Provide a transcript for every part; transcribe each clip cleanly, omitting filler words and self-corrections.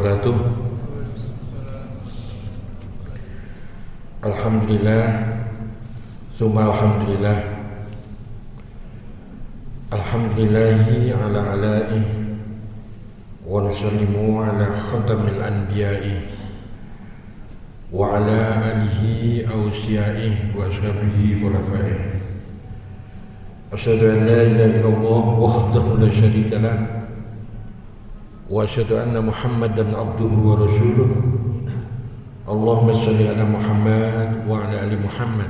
wabarakatuh. Alhamdulillah, summa alhamdulillah. Alhamdulillahi ala alaih wa nusallimu ala khatamil anbiya'i wa ala alihi awsiya'ih wa ashabihi khulafa'ih. Asyhadu an la ilaha illallah wahdahu la syarika lah wa asyhadu anna Muhammadan abduhu wa rasuluh. Allahumma salli ala Muhammad wa ala ali Muhammad.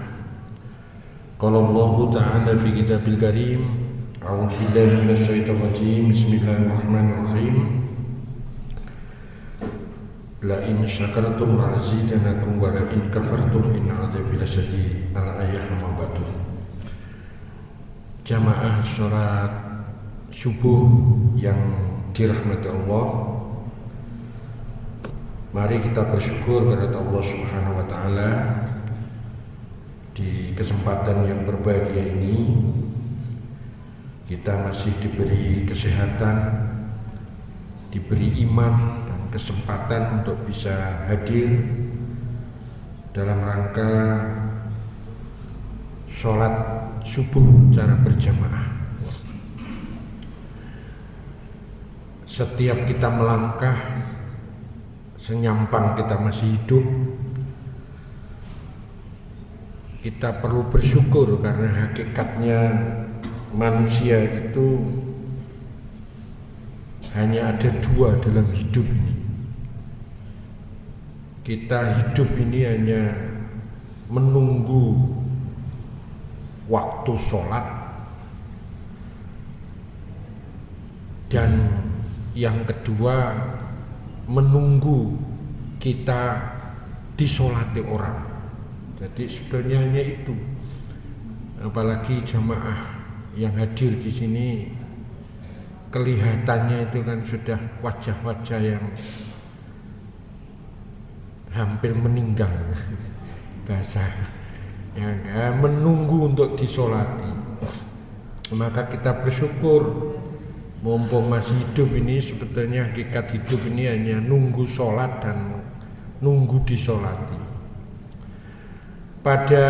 Qala Allah ta'ala fi kitabil karim, a'udzu billahi minasyaitonir rajim. Bismillahirrahmanirrahim. La in syakartum la azidanakum wa la in kafartum inna 'adzabi lasyadid. Al-ayah mabatu. Jamaah sholat subuh yang dirahmati Allah, mari kita bersyukur kepada Allah Subhanahu wa Ta'ala di kesempatan yang berbahagia ini. Kita masih diberi kesehatan, diberi iman dan kesempatan untuk bisa hadir dalam rangka sholat subuh secara berjamaah. Setiap kita melangkah, senyampang kita masih hidup, kita perlu bersyukur karena hakikatnya manusia itu hanya ada dua dalam hidup ini. Kita hidup ini hanya menunggu waktu sholat, dan yang kedua menunggu kita disolati orang. Jadi sebetulnya hanya itu. Apalagi jamaah yang hadir di sini, kelihatannya itu kan sudah wajah-wajah yang hampir meninggal, bahasa yang menunggu untuk disolati. Maka kita bersyukur mumpung masih hidup ini. Sebetulnya hakikat hidup ini hanya nunggu sholat dan nunggu disolati. Pada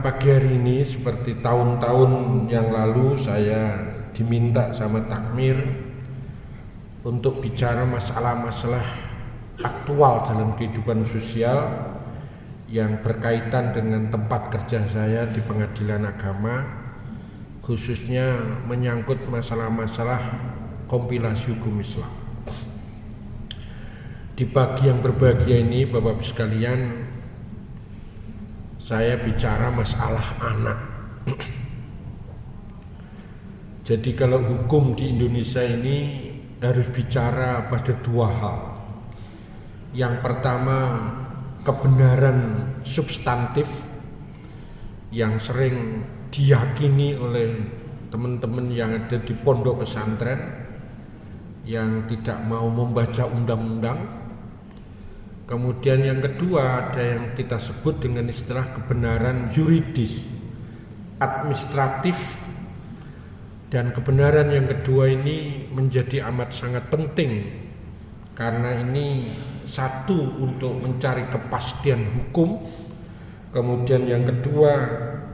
pagi hari ini seperti tahun-tahun yang lalu, saya diminta sama takmir untuk bicara masalah-masalah aktual dalam kehidupan sosial yang berkaitan dengan tempat kerja saya di Pengadilan Agama, khususnya menyangkut masalah-masalah kompilasi hukum Islam. Di pagi yang berbahagia ini, Bapak-Ibu sekalian, saya bicara masalah anak. Jadi kalau hukum di Indonesia ini harus bicara pada dua hal. Yang pertama, kebenaran substantif yang sering diyakini oleh teman-teman yang ada di pondok pesantren yang tidak mau membaca undang-undang. Kemudian yang kedua ada yang kita sebut dengan istilah kebenaran yuridis, administratif. Dan kebenaran yang kedua ini menjadi amat sangat penting karena ini satu untuk mencari kepastian hukum, kemudian yang kedua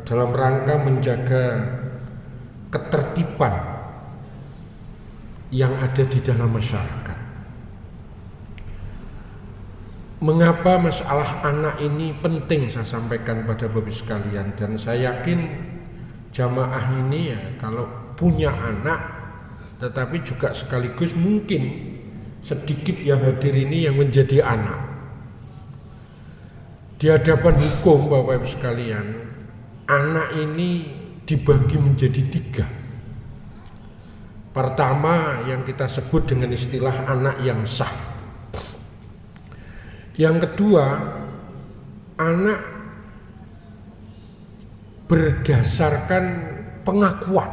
dalam rangka menjaga ketertiban yang ada di dalam masyarakat. Mengapa masalah anak ini penting saya sampaikan pada Bapak sekalian, dan saya yakin jamaah ini ya kalau punya anak, tetapi juga sekaligus mungkin sedikit yang hadir ini yang menjadi anak. Di hadapan hukum Bapak Ibu sekalian, anak ini dibagi menjadi tiga. Pertama yang kita sebut dengan istilah anak yang sah. Yang kedua, anak berdasarkan pengakuan.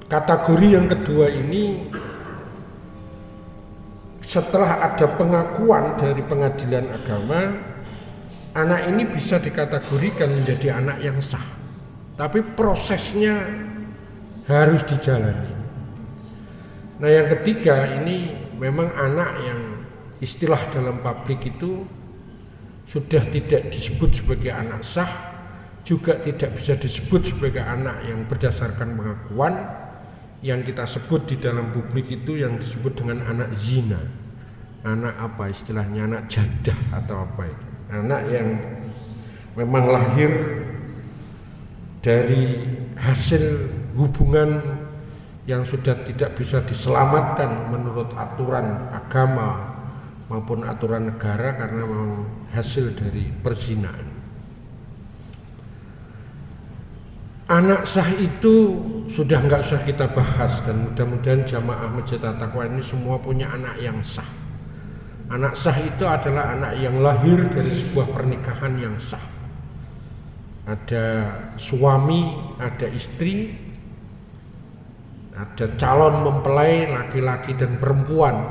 Kategori yang kedua ini setelah ada pengakuan dari Pengadilan Agama, anak ini bisa dikategorikan menjadi anak yang sah. Tapi prosesnya harus dijalani. Nah yang ketiga ini memang anak yang istilah dalam publik itu sudah tidak disebut sebagai anak sah, juga tidak bisa disebut sebagai anak yang berdasarkan pengakuan. Yang kita sebut di dalam publik itu yang disebut dengan anak zina. Anak apa istilahnya, anak jadah atau apa itu. Anak yang memang lahir dari hasil hubungan yang sudah tidak bisa diselamatkan menurut aturan agama maupun aturan negara karena memang hasil dari perzinaan. Anak sah itu sudah nggak usah kita bahas, dan mudah-mudahan jamaah Masjid At-Taqwa ini semua punya anak yang sah. Anak sah itu adalah anak yang lahir dari sebuah pernikahan yang sah. Ada suami, ada istri, ada calon mempelai laki-laki dan perempuan.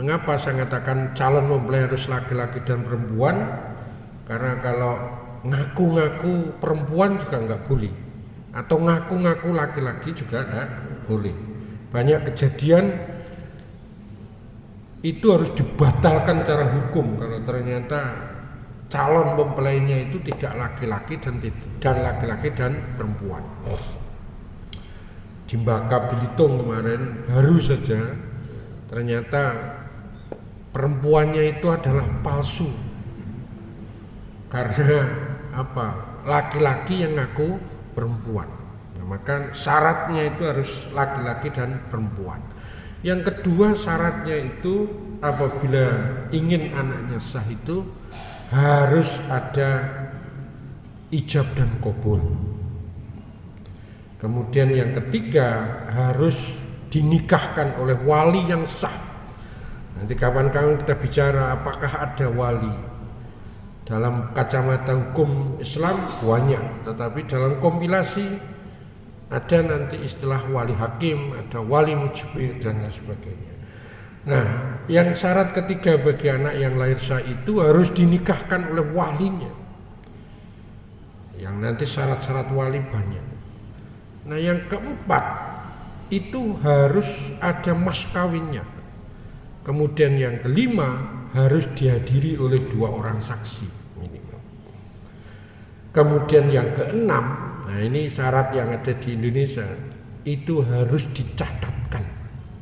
Mengapa saya katakan calon mempelai harus laki-laki dan perempuan? Karena kalau ngaku-ngaku perempuan juga nggak boleh, atau ngaku-ngaku laki-laki juga nggak boleh. Banyak kejadian itu harus dibatalkan secara hukum kalau ternyata calon mempelainya itu tidak laki-laki dan laki-laki dan perempuan. Di Bangka Belitung kemarin baru saja ternyata perempuannya itu adalah palsu karena apa? Laki-laki yang ngaku perempuan. Nah, maka syaratnya itu harus laki-laki dan perempuan. Yang kedua syaratnya itu apabila ingin anaknya sah itu harus ada ijab dan qabul. Kemudian yang ketiga harus dinikahkan oleh wali yang sah. Nanti kawan-kawan kita bicara apakah ada wali. Dalam kacamata hukum Islam banyak, tetapi dalam kompilasi ada nanti istilah wali hakim, ada wali mujbir dan lain sebagainya. Nah, yang syarat ketiga bagi anak yang lahir sah itu harus dinikahkan oleh walinya. Yang nanti syarat-syarat wali banyak. Nah, yang keempat itu harus ada mas kawinnya. Kemudian yang kelima harus dihadiri oleh 2 orang saksi minimal. Kemudian yang keenam, nah ini syarat yang ada di Indonesia, itu harus dicatatkan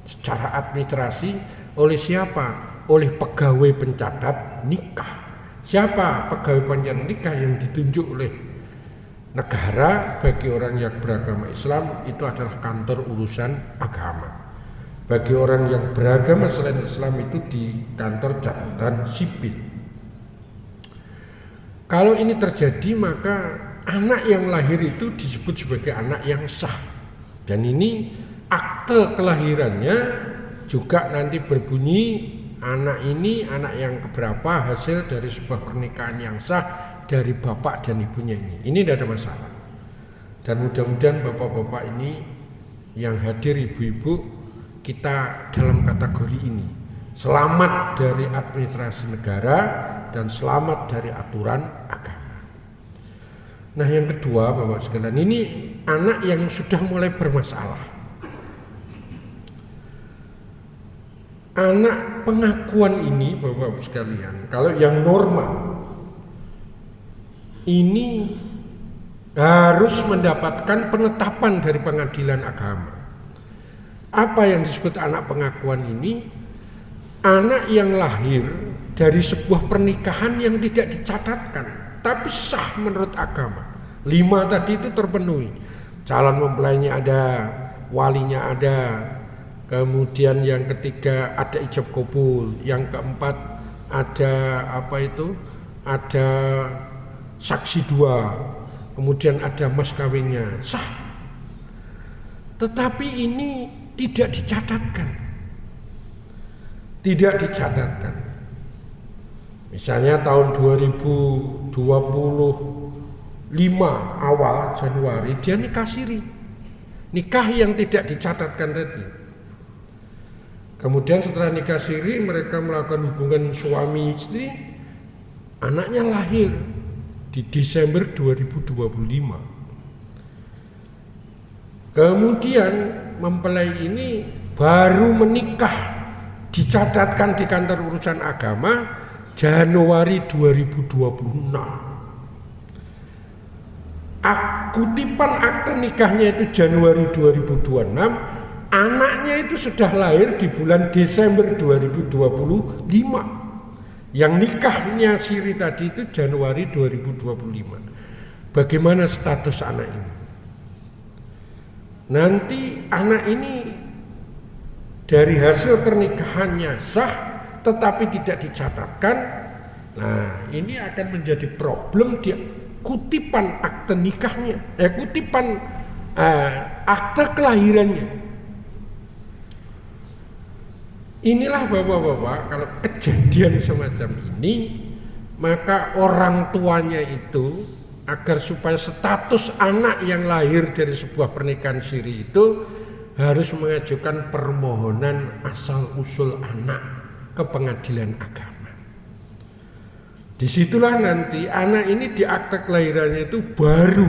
secara administrasi oleh siapa? Oleh pegawai pencatat nikah. Siapa pegawai pencatat nikah yang ditunjuk oleh negara? Bagi orang yang beragama Islam itu adalah kantor urusan agama. Bagi orang yang beragama selain Islam itu di kantor jabatan sipil. Kalau ini terjadi maka anak yang lahir itu disebut sebagai anak yang sah. Dan ini akte kelahirannya juga nanti berbunyi anak ini anak yang keberapa hasil dari sebuah pernikahan yang sah dari bapak dan ibunya ini. Ini tidak ada masalah. Dan mudah-mudahan bapak-bapak ini yang hadir, ibu-ibu, kita dalam kategori ini selamat dari administrasi negara dan selamat dari aturan agama. Nah yang kedua Bapak sekalian, ini anak yang sudah mulai bermasalah. Anak pengakuan ini Bapak sekalian, kalau yang normal ini harus mendapatkan penetapan dari pengadilan agama. Apa yang disebut anak pengakuan ini? Anak yang lahir dari sebuah pernikahan yang tidak dicatatkan tapi sah menurut agama. 5 tadi itu terpenuhi. Calon mempelainya ada, walinya ada. Kemudian yang ketiga ada ijab qabul. Yang keempat ada apa itu? Ada saksi 2. Kemudian ada mas kawinnya. Sah. Tetapi ini tidak dicatatkan. Tidak dicatatkan. Misalnya tahun 2025 awal Januari dia nikah siri. Nikah yang tidak dicatatkan tadi. Kemudian setelah nikah siri mereka melakukan hubungan suami istri. Anaknya lahir di Desember 2025. Kemudian mempelai ini baru menikah dicatatkan di kantor urusan agama Januari 2026. Kutipan akte nikahnya itu Januari 2026, anaknya itu sudah lahir di bulan Desember 2025. Yang nikahnya Siri tadi itu Januari 2025. Bagaimana status anak ini? Nanti anak ini dari hasil pernikahannya sah tetapi tidak dicatatkan. Nah, ini akan menjadi problem di kutipan akte nikahnya, kutipan akte kelahirannya. Inilah bapak-bapak, kalau kejadian semacam ini, maka orang tuanya itu agar supaya status anak yang lahir dari sebuah pernikahan siri itu harus mengajukan permohonan asal usul anak ke pengadilan agama. Disitulah nanti anak ini di akte kelahirannya itu baru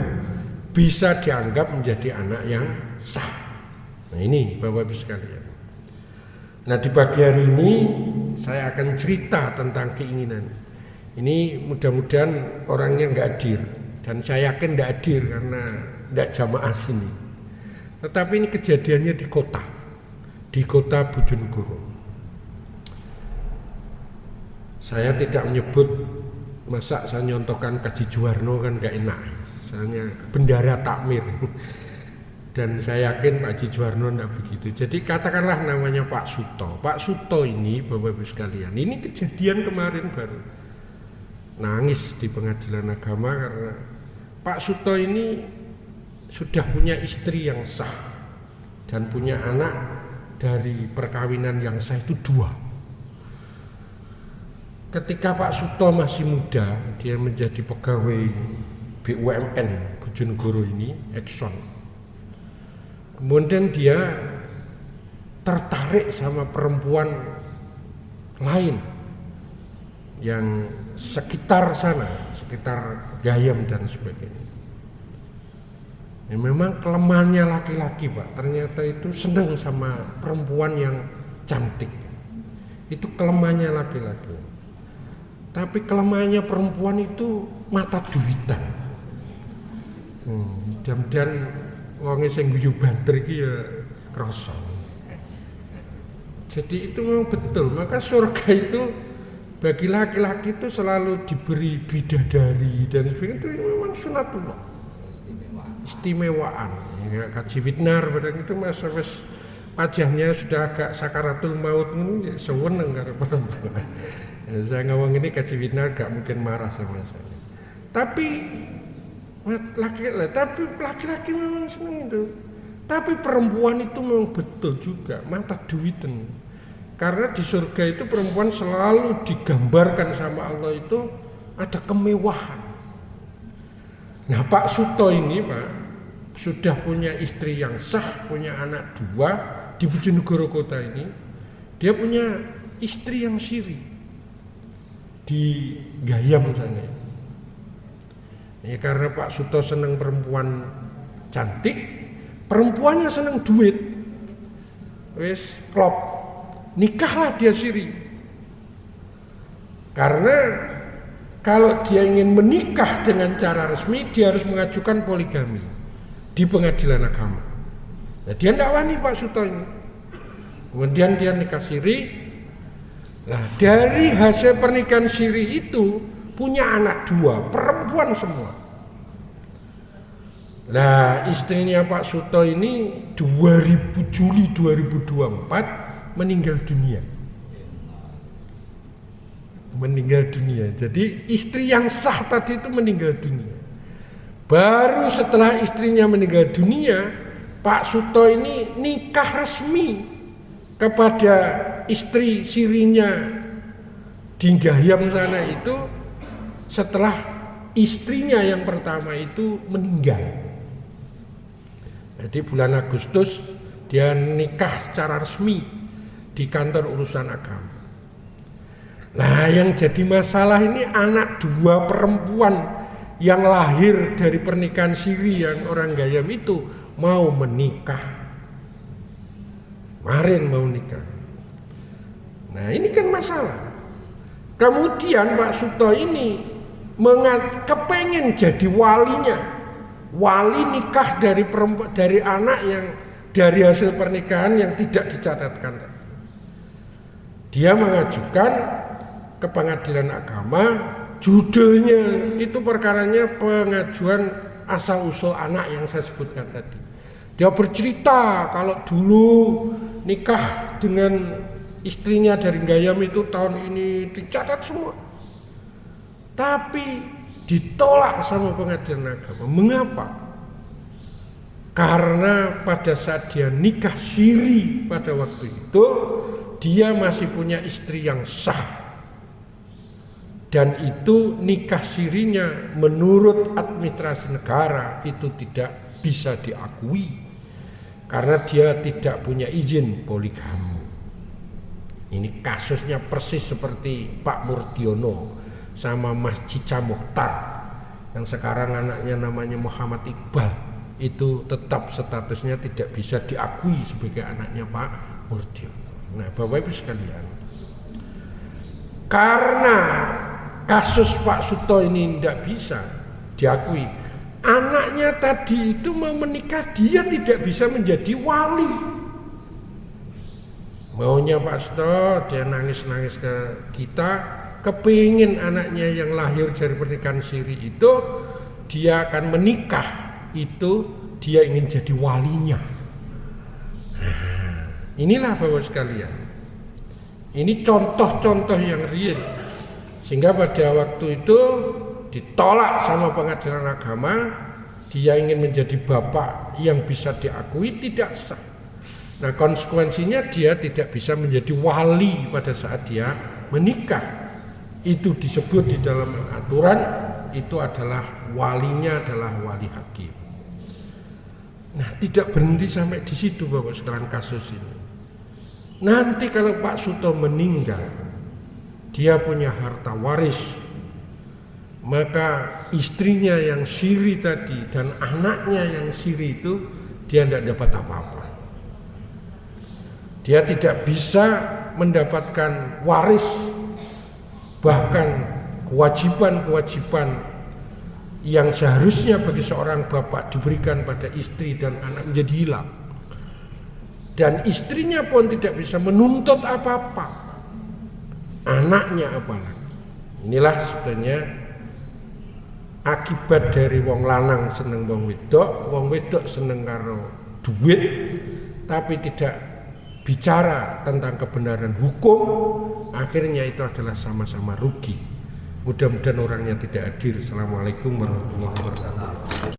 bisa dianggap menjadi anak yang sah. Nah ini Bapak Ibu sekalian. Nah di pagi hari ini saya akan cerita tentang keinginan. Ini mudah-mudahan orangnya nggak hadir. Dan saya yakin nggak hadir karena nggak jamaah sini. Tetapi ini kejadiannya di kota Bojonegoro. Saya tidak menyebut, masa saya nyontohkan Kaji Juwarno kan gak enak, misalnya bendara takmir. Dan saya yakin Pak Haji Juwarno tidak begitu. Jadi katakanlah namanya Pak Suto. Pak Suto ini Bapak Ibu sekalian, ini kejadian kemarin baru. Nangis di pengadilan agama karena Pak Suto ini sudah punya istri yang sah dan punya anak dari perkawinan yang sah itu 2. Ketika Pak Suto masih muda, dia menjadi pegawai BUMN Bojonegoro ini, Exxon. Kemudian dia tertarik sama perempuan lain yang sekitar sana, sekitar Gayam dan sebagainya. Ya, memang kelemahannya laki-laki Pak, ternyata itu senang sama perempuan yang cantik. Itu kelemahannya laki-laki. Tapi kelemahannya perempuan itu mata duitan. Mudah-mudahan wonge sing guyu banter iki ya krasa. Jadi itu memang betul. Maka surga itu bagi laki-laki itu selalu diberi bidadari dan sebagainya, itu memang sunatullah. Istimewaan. Ya, Kaji Widnar pada itu masa wis wajahnya sudah agak sakaratul maut ini seweneng karo perempuan. Ya, saya ngomong ini Kaji Widnar gak mungkin marah sama saya. Tapi laki-laki memang senang itu. Tapi perempuan itu memang betul juga mata duitan. Karena di surga itu perempuan selalu digambarkan sama Allah itu ada kemewahan. Nah Pak Suto ini Pak sudah punya istri yang sah, punya anak 2 di Bojonegoro kota ini. Dia punya istri yang siri di Gayam sana. Ya karena Pak Suto senang perempuan cantik, perempuannya senang duit. Wes klop, nikahlah dia siri. Karena kalau dia ingin menikah dengan cara resmi, dia harus mengajukan poligami di pengadilan agama. Nah, dia tidak wani Pak Suto ini. Kemudian dia nikah siri. Nah dari hasil pernikahan siri itu punya anak 2, perempuan semua. Nah istrinya Pak Suto ini Juli 2024 meninggal dunia. Jadi istri yang sah tadi itu meninggal dunia. Baru setelah istrinya meninggal dunia, Pak Suto ini nikah resmi kepada istri sirinya di Gayam sana itu setelah istrinya yang pertama itu meninggal. Jadi bulan Agustus dia nikah secara resmi di kantor urusan agama. Nah yang jadi masalah ini anak 2 perempuan yang lahir dari pernikahan siri yang orang Gayam itu mau menikah. kemarin mau nikah. Nah ini kan masalah. Kemudian Pak Suto ini kepengen jadi walinya, wali nikah dari anak yang dari hasil pernikahan yang tidak dicatatkan. Dia mengajukan ke pengadilan agama, judulnya itu perkaranya pengajuan asal usul anak yang saya sebutkan tadi. Dia bercerita kalau dulu nikah dengan istrinya dari Gayam itu tahun ini dicatat semua. Tapi ditolak sama pengadilan agama. Mengapa? Karena pada saat dia nikah siri pada waktu itu, dia masih punya istri yang sah. Dan itu nikah sirinya menurut administrasi negara itu tidak bisa diakui. Karena dia tidak punya izin poligami. Ini kasusnya persis seperti Pak Murdiono sama Mas Cica Mukhtar yang sekarang anaknya namanya Muhammad Iqbal, itu tetap statusnya tidak bisa diakui sebagai anaknya Pak Murdiono. Nah Bapak Ibu sekalian, karena kasus Pak Suto ini tidak bisa diakui, anaknya tadi itu mau menikah, dia tidak bisa menjadi wali. Maunya Pak Suto, dia nangis-nangis ke kita, kepingin anaknya yang lahir dari pernikahan siri itu, dia akan menikah, itu dia ingin jadi walinya. Nah, inilah Bapak sekalian, ini contoh-contoh yang real. Sehingga pada waktu itu ditolak sama pengadilan agama, dia ingin menjadi bapak yang bisa diakui, tidak sah. Nah konsekuensinya dia tidak bisa menjadi wali pada saat dia menikah. Itu disebut di dalam aturan, itu adalah walinya adalah wali hakim. Nah tidak berhenti sampai di situ Bapak sekalian kasus ini. Nanti kalau Pak Suto meninggal, dia punya harta waris, maka istrinya yang siri tadi dan anaknya yang siri itu dia tidak dapat apa-apa. Dia tidak bisa mendapatkan waris, bahkan kewajiban-kewajiban yang seharusnya bagi seorang bapak diberikan pada istri dan anak menjadi hilang. Dan istrinya pun tidak bisa menuntut apa-apa, anaknya apalagi. Inilah sebenarnya akibat dari wong lanang seneng wong wedok seneng karo duit, tapi tidak bicara tentang kebenaran hukum, akhirnya itu adalah sama-sama rugi. Mudah-mudahan orangnya tidak hadir. Assalamualaikum warahmatullahi wabarakatuh.